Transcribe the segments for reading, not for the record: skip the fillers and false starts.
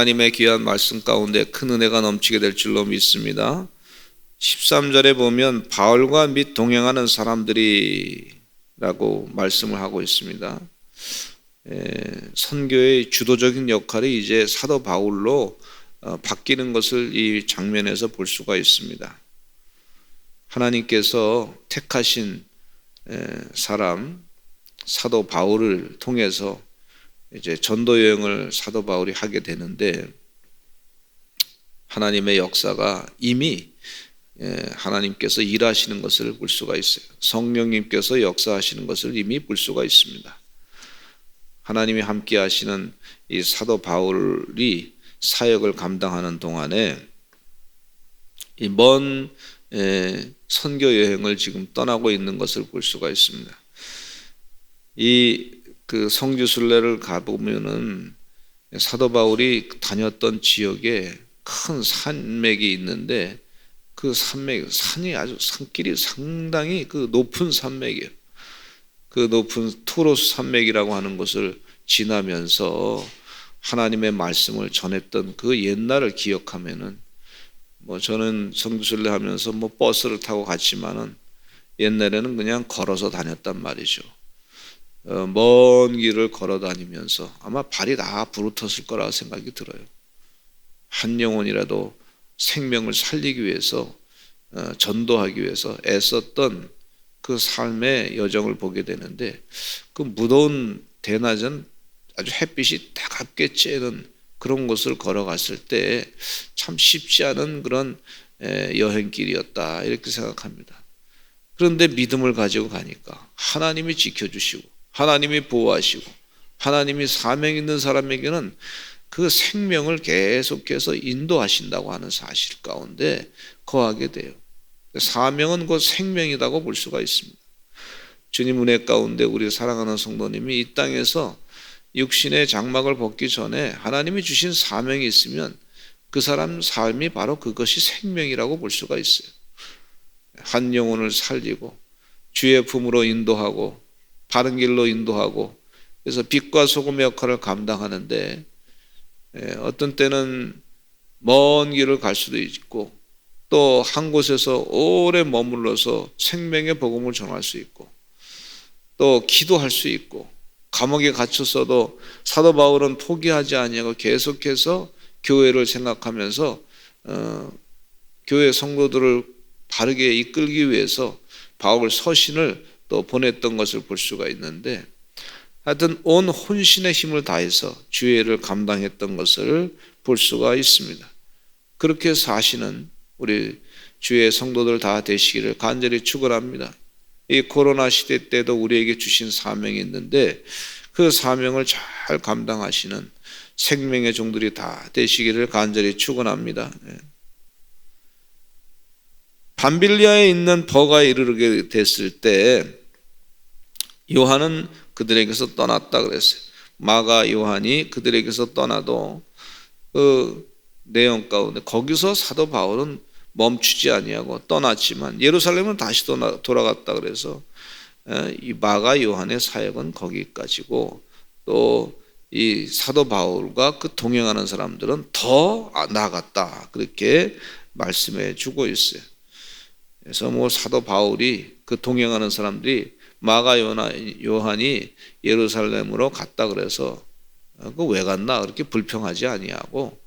하나님의 귀한 말씀 가운데 큰 은혜가 넘치게 될 줄로 믿습니다. 13절에 보면 바울과 및 동행하는 사람들이 라고 말씀을 하고 있습니다. 선교의 주도적인 역할이 이제 사도 바울로 바뀌는 것을 이 장면에서 볼 수가 있습니다. 하나님께서 택하신 사람 사도 바울을 통해서 이제 전도 여행을 사도 바울이 하게 되는데, 하나님의 역사가 이미 하나님께서 일하시는 것을 볼 수가 있어요. 성령님께서 역사하시는 것을 이미 볼 수가 있습니다. 하나님이 함께 하시는 이 사도 바울이 사역을 감당하는 동안에 이 먼 선교 여행을 지금 떠나고 있는 것을 볼 수가 있습니다. 그 성주 순례를 가보면은 사도 바울이 다녔던 지역에 큰 산맥이 있는데, 그 산이 아주 산길이 상당히 그 높은 산맥이에요. 그 높은 투로스 산맥이라고 하는 것을 지나면서 하나님의 말씀을 전했던 그 옛날을 기억하면은, 저는 성주순례 하면서 버스를 타고 갔지만은 옛날에는 그냥 걸어서 다녔단 말이죠. 먼 길을 걸어 다니면서 아마 발이 다 부르텄을 거라고 생각이 들어요. 한 영혼이라도 생명을 살리기 위해서, 전도하기 위해서 애썼던 그 삶의 여정을 보게 되는데, 그 무더운 대낮은 아주 햇빛이 따갑게 쬐는 그런 곳을 걸어갔을 때 참 쉽지 않은 그런 여행길이었다, 이렇게 생각합니다. 그런데 믿음을 가지고 가니까 하나님이 지켜주시고 하나님이 보호하시고 하나님이 사명 있는 사람에게는 그 생명을 계속해서 인도하신다고 하는 사실 가운데 거하게 돼요. 사명은 곧 생명이라고 볼 수가 있습니다. 주님 은혜 가운데 우리 사랑하는 성도님이 이 땅에서 육신의 장막을 벗기 전에 하나님이 주신 사명이 있으면 그 사람 삶이 바로 그것이 생명이라고 볼 수가 있어요. 한 영혼을 살리고 주의 품으로 인도하고 바른 길로 인도하고, 그래서 빛과 소금의 역할을 감당하는데, 어떤 때는 먼 길을 갈 수도 있고 또 한 곳에서 오래 머물러서 생명의 복음을 전할 수 있고 또 기도할 수 있고, 감옥에 갇혔어도 사도 바울은 포기하지 아니하고 계속해서 교회를 생각하면서 교회 성도들을 바르게 이끌기 위해서 바울 서신을 또 보냈던 것을 볼 수가 있는데, 하여튼 온 혼신의 힘을 다해서 주의를 감당했던 것을 볼 수가 있습니다. 그렇게 사시는 우리 주의 성도들 다 되시기를 간절히 축원합니다. 이 코로나 시대 때도 우리에게 주신 사명이 있는데 그 사명을 잘 감당하시는 생명의 종들이 다 되시기를 간절히 축원합니다. 밤빌리아에 있는 버가에 이르게 됐을 때 요한은 그들에게서 떠났다 그랬어요. 마가 요한이 그들에게서 떠나도 그 내용 가운데 거기서 사도 바울은 멈추지 아니하고 떠났지만 예루살렘은 다시 돌아갔다 그래서 이 마가 요한의 사역은 거기까지고, 또 이 사도 바울과 그 동행하는 사람들은 더 나아갔다, 그렇게 말씀해 주고 있어요. 그래서 사도 바울이 그 동행하는 사람들이 마가 요한이 예루살렘으로 갔다 그래서 그 왜 갔나 그렇게 불평하지 아니하고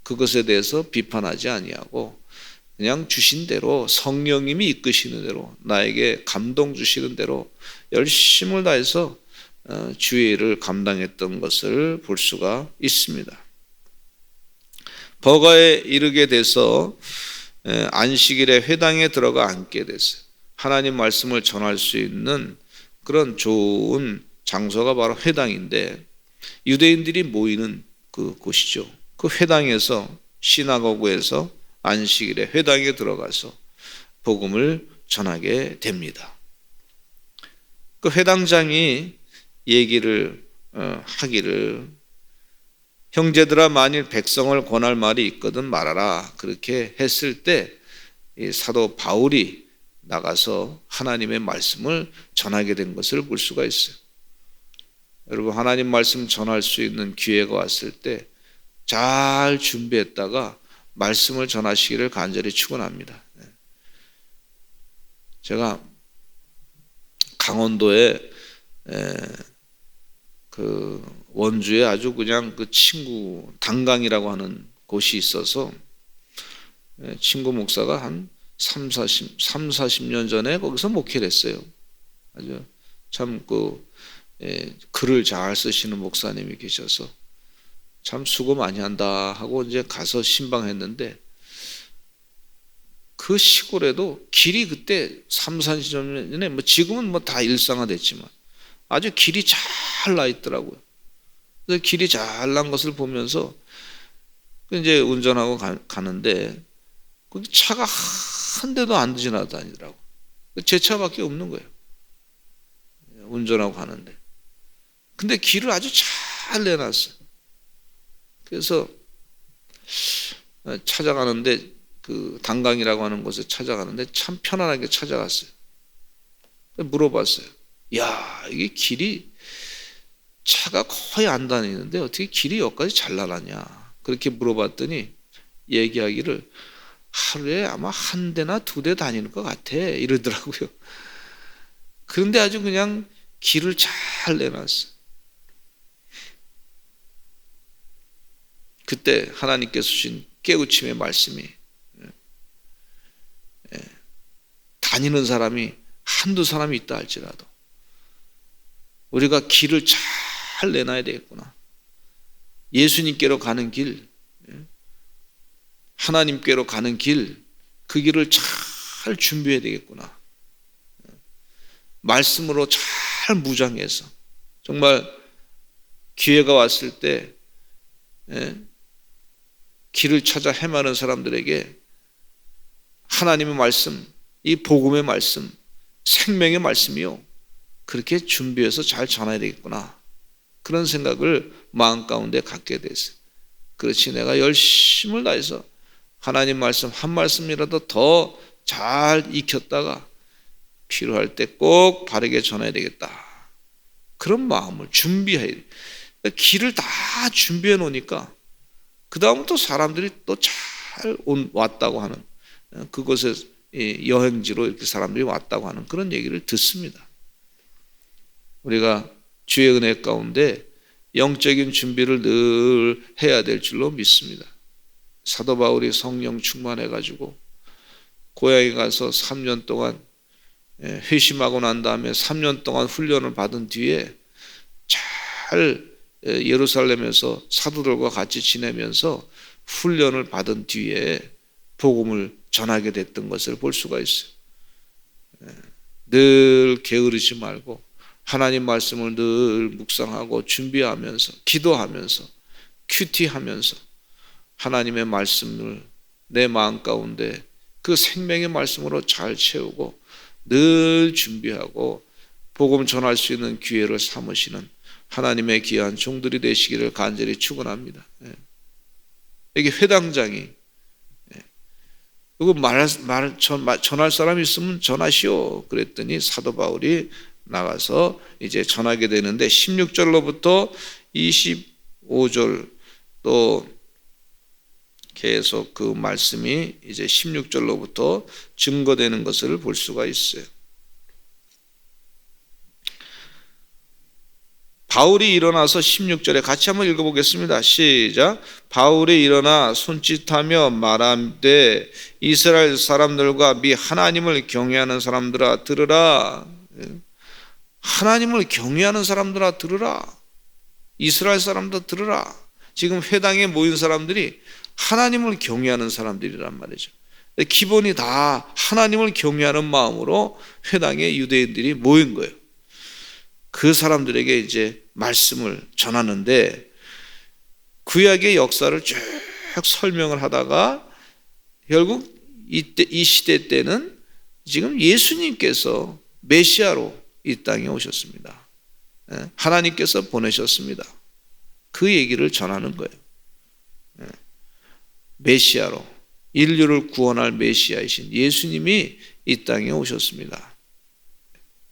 그것에 대해서 비판하지 아니하고 그냥 주신 대로 성령님이 이끄시는 대로 나에게 감동 주시는 대로 열심을 다해서 주의 일을 감당했던 것을 볼 수가 있습니다. 버가에 이르게 돼서 안식일에 회당에 들어가 앉게 됐어요. 하나님 말씀을 전할 수 있는 그런 좋은 장소가 바로 회당인데, 유대인들이 모이는 그 곳이죠. 그 회당에서, 시나고그에서 안식일에 회당에 들어가서 복음을 전하게 됩니다. 그 회당장이 얘기를 하기를, 형제들아 만일 백성을 권할 말이 있거든 말하라, 그렇게 했을 때 이 사도 바울이 나가서 하나님의 말씀을 전하게 된 것을 볼 수가 있어요. 여러분, 하나님 말씀 전할 수 있는 기회가 왔을 때 잘 준비했다가 말씀을 전하시기를 간절히 축원합니다. 제가 강원도에 그 원주에 아주 그냥 그 친구 단강이라고 하는 곳이 있어서 친구 목사가 한 40년 전에 거기서 목회를 했어요. 아주 참 글을 잘 쓰시는 목사님이 계셔서 참 수고 많이 한다 하고 이제 가서 신방했는데, 그 시골에도 길이 그때 30-40년 전에 뭐 지금은 뭐 다 일상화됐지만 아주 길이 잘 나 있더라고요. 그래서 길이 잘 난 것을 보면서 이제 운전하고 가는데 거기 차가 한 대도 안 지나다니더라고. 제 차밖에 없는 거예요. 운전하고 가는데. 근데 길을 아주 잘 내놨어요. 그래서 찾아가는데 그 단강이라고 하는 곳에 찾아가는데 참 편안하게 찾아갔어요. 물어봤어요. 야, 이게 길이 차가 거의 안 다니는데 어떻게 길이 여기까지 잘 나가냐. 그렇게 물어봤더니 얘기하기를 하루에 아마 한 대나 두 대 다니는 것 같아 이러더라고요. 그런데 아주 그냥 길을 잘 내놨어요. 그때 하나님께서 주신 깨우침의 말씀이, 다니는 사람이 한두 사람이 있다 할지라도 우리가 길을 잘 내놔야 되겠구나. 예수님께로 가는 길, 하나님께로 가는 길, 그 길을 잘 준비해야 되겠구나. 말씀으로 잘 무장해서 정말 기회가 왔을 때 길을 찾아 헤매는 사람들에게 하나님의 말씀, 이 복음의 말씀, 생명의 말씀이요, 그렇게 준비해서 잘 전해야 되겠구나. 그런 생각을 마음 가운데 갖게 됐어요. 그렇지, 내가 열심을 다해서 하나님 말씀 한 말씀이라도 더 잘 익혔다가 필요할 때 꼭 바르게 전해야 되겠다. 그런 마음을 준비해야 돼. 길을 다 준비해 놓으니까 그 다음부터 사람들이 또 잘 왔다고 하는, 그곳에 여행지로 이렇게 사람들이 왔다고 하는 그런 얘기를 듣습니다. 우리가 주의 은혜 가운데 영적인 준비를 늘 해야 될 줄로 믿습니다. 사도 바울이 성령 충만해가지고 고향에 가서 3년 동안 회심하고 난 다음에 3년 동안 훈련을 받은 뒤에 잘 예루살렘에서 사도들과 같이 지내면서 훈련을 받은 뒤에 복음을 전하게 됐던 것을 볼 수가 있어요. 늘 게으르지 말고 하나님 말씀을 늘 묵상하고 준비하면서 기도하면서 큐티하면서 하나님의 말씀을 내 마음 가운데 그 생명의 말씀으로 잘 채우고 늘 준비하고 복음 전할 수 있는 기회를 삼으시는 하나님의 귀한 종들이 되시기를 간절히 축원합니다. 여기 회당장이 누구 전할 사람이 있으면 전하시오 그랬더니 사도 바울이 나가서 이제 전하게 되는데 16절로부터 25절 또 계속 그 말씀이 이제 16절로부터 증거되는 것을 볼 수가 있어요. 바울이 일어나서 16절에 같이 한번 읽어보겠습니다. 시작. 바울이 일어나 손짓하며 말하되 이스라엘 사람들과 미 하나님을 경외하는 사람들아 들으라. 하나님을 경외하는 사람들아 들으라. 이스라엘 사람들 들으라. 지금 회당에 모인 사람들이 하나님을 경외하는 사람들이란 말이죠. 기본이 다 하나님을 경외하는 마음으로 회당에 유대인들이 모인 거예요. 그 사람들에게 이제 말씀을 전하는데 구약의 역사를 쭉 설명을 하다가 결국 이 시대 때는 지금 예수님께서 메시아로 이 땅에 오셨습니다. 하나님께서 보내셨습니다. 그 얘기를 전하는 거예요. 메시아로 인류를 구원할 메시아이신 예수님이 이 땅에 오셨습니다.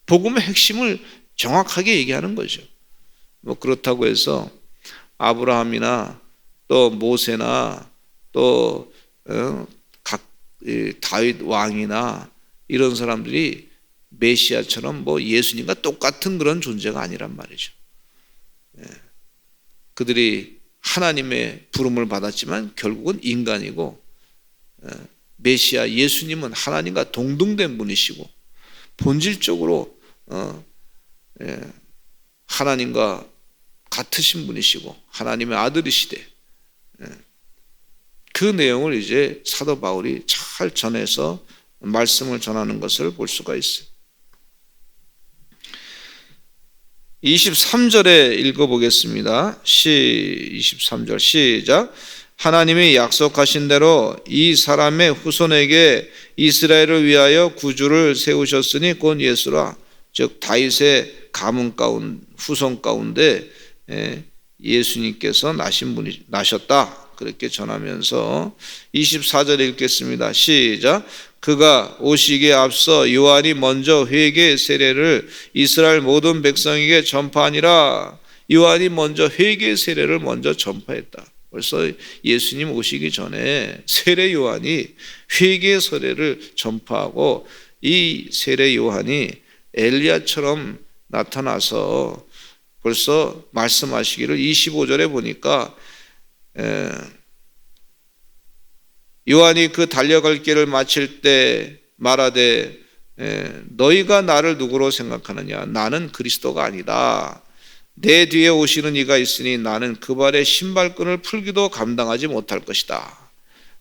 복음의 핵심을 정확하게 얘기하는 거죠. 뭐 그렇다고 해서 아브라함이나 또 모세나 또 다윗 왕이나 이런 사람들이 메시아처럼 뭐 예수님과 똑같은 그런 존재가 아니란 말이죠. 그들이 하나님의 부름을 받았지만 결국은 인간이고, 메시아 예수님은 하나님과 동등된 분이시고 본질적으로 하나님과 같으신 분이시고 하나님의 아들이시되, 그 내용을 이제 사도 바울이 잘 전해서 말씀을 전하는 것을 볼 수가 있어요. 23절에 읽어보겠습니다. 23절 시작. 하나님이 약속하신 대로 이 사람의 후손에게 이스라엘을 위하여 구주를 세우셨으니 곧 예수라. 즉 다윗의 가문 가운데 후손 가운데 예수님께서 나셨다. 그렇게 전하면서 24절 읽겠습니다. 시작. 그가 오시기에 앞서 요한이 먼저 회개 세례를 이스라엘 모든 백성에게 전파하니라. 요한이 먼저 회개 세례를 먼저 전파했다. 벌써 예수님 오시기 전에 세례 요한이 회개 세례를 전파하고, 이 세례 요한이 엘리야처럼 나타나서 벌써 말씀하시기를 25절에 보니까 요한이 그 달려갈 길을 마칠 때 말하되 너희가 나를 누구로 생각하느냐? 나는 그리스도가 아니다. 내 뒤에 오시는 이가 있으니 나는 그 발의 신발끈을 풀기도 감당하지 못할 것이다.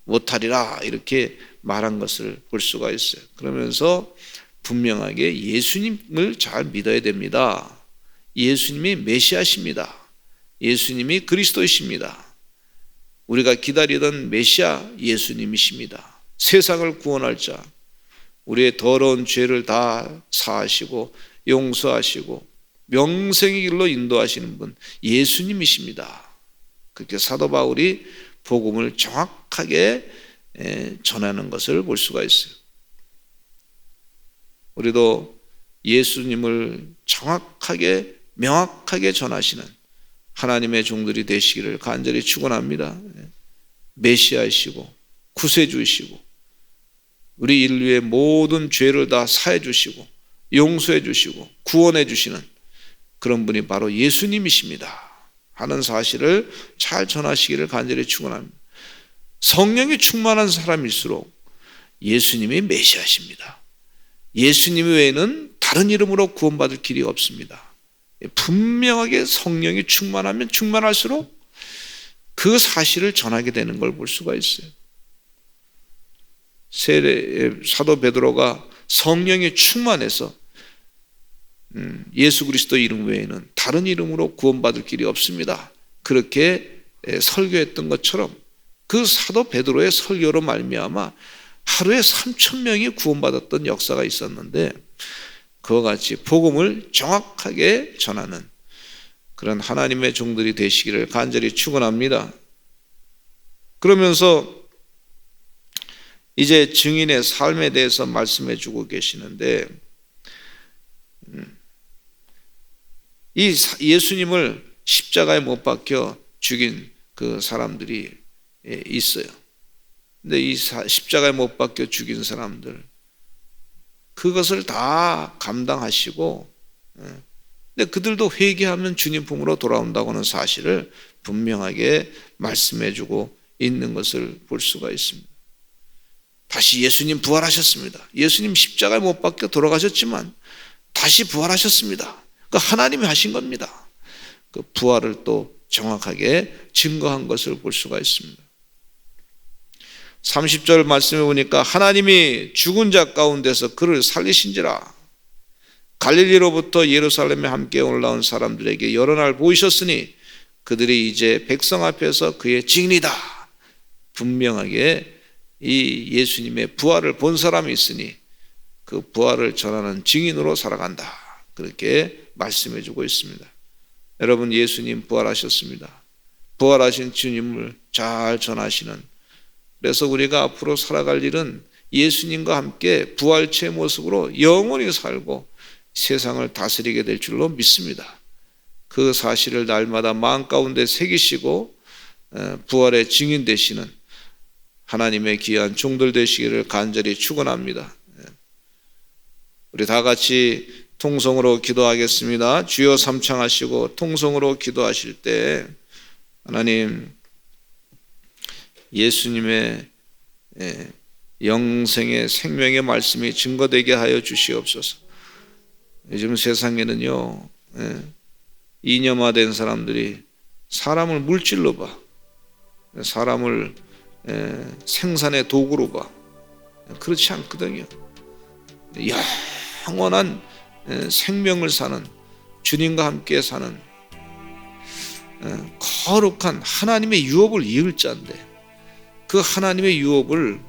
못하리라. 이렇게 말한 것을 볼 수가 있어요. 그러면서 분명하게 예수님을 잘 믿어야 됩니다. 예수님이 메시아십니다. 예수님이 그리스도이십니다. 우리가 기다리던 메시아 예수님이십니다. 세상을 구원할 자, 우리의 더러운 죄를 다 사하시고 용서하시고 명생의 길로 인도하시는 분 예수님이십니다. 그렇게 사도 바울이 복음을 정확하게 전하는 것을 볼 수가 있어요. 우리도 예수님을 정확하게 명확하게 전하시는 하나님의 종들이 되시기를 간절히 축원합니다. 메시아이시고 구세주이시고 우리 인류의 모든 죄를 다 사해 주시고 용서해 주시고 구원해 주시는 그런 분이 바로 예수님이십니다 하는 사실을 잘 전하시기를 간절히 축원합니다. 성령이 충만한 사람일수록 예수님이 메시아십니다. 예수님 외에는 다른 이름으로 구원받을 길이 없습니다. 분명하게 성령이 충만하면 충만할수록 그 사실을 전하게 되는 걸 볼 수가 있어요. 사도 베드로가 성령이 충만해서 예수 그리스도 이름 외에는 다른 이름으로 구원받을 길이 없습니다. 그렇게 설교했던 것처럼 그 사도 베드로의 설교로 말미암아 하루에 3,000명이 구원받았던 역사가 있었는데, 그와 같이 복음을 정확하게 전하는 그런 하나님의 종들이 되시기를 간절히 축원합니다. 그러면서 이제 증인의 삶에 대해서 말씀해 주고 계시는데, 이 예수님을 십자가에 못 박혀 죽인 그 사람들이 있어요. 근데 이 십자가에 못 박혀 죽인 사람들, 그것을 다 감당하시고, 근데 그들도 회개하면 주님 품으로 돌아온다고 하는 사실을 분명하게 말씀해 주고 있는 것을 볼 수가 있습니다. 다시 예수님 부활하셨습니다. 예수님 십자가에 못 박혀 돌아가셨지만 다시 부활하셨습니다. 그 하나님이 하신 겁니다. 그 부활을 또 정확하게 증거한 것을 볼 수가 있습니다. 30절 말씀해 보니까 하나님이 죽은 자 가운데서 그를 살리신지라. 갈릴리로부터 예루살렘에 함께 올라온 사람들에게 여러 날 보이셨으니 그들이 이제 백성 앞에서 그의 증인이다. 분명하게 이 예수님의 부활을 본 사람이 있으니 그 부활을 전하는 증인으로 살아간다. 그렇게 말씀해 주고 있습니다. 여러분, 예수님 부활하셨습니다. 부활하신 주님을 잘 전하시는, 그래서 우리가 앞으로 살아갈 일은 예수님과 함께 부활체의 모습으로 영원히 살고 세상을 다스리게 될 줄로 믿습니다. 그 사실을 날마다 마음 가운데 새기시고 부활의 증인 되시는 하나님의 귀한 종들 되시기를 간절히 축원합니다. 우리 다 같이 통성으로 기도하겠습니다. 주여 삼창하시고 통성으로 기도하실 때 하나님 예수님의 영생의 생명의 말씀이 증거되게 하여 주시옵소서. 요즘 세상에는요 이념화된 사람들이 사람을 물질로 봐, 사람을 생산의 도구로 봐. 그렇지 않거든요. 영원한 생명을 사는, 주님과 함께 사는 거룩한 하나님의 유업을 이을 자인데 그 하나님의 유업을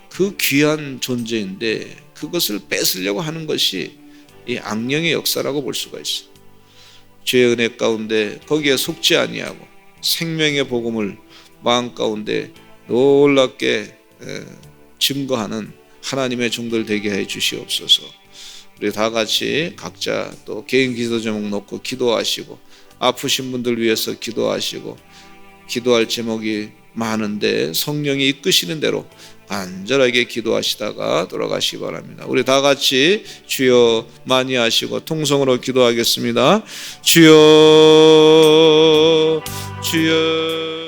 그 귀한 존재인데 그것을 뺏으려고 하는 것이 이 악령의 역사라고 볼 수가 있어요. 죄의 은혜 가운데 거기에 속지 아니하고 생명의 복음을 마음 가운데 놀랍게 증거하는 하나님의 종들 되게 해 주시옵소서. 우리 다 같이 각자 또 개인 기도 제목 놓고 기도하시고 아프신 분들 위해서 기도하시고 기도할 제목이 많은데 성령이 이끄시는 대로 간절하게 기도하시다가 돌아가시기 바랍니다. 우리 다 같이 주여 많이 하시고 통성으로 기도하겠습니다. 주여 주여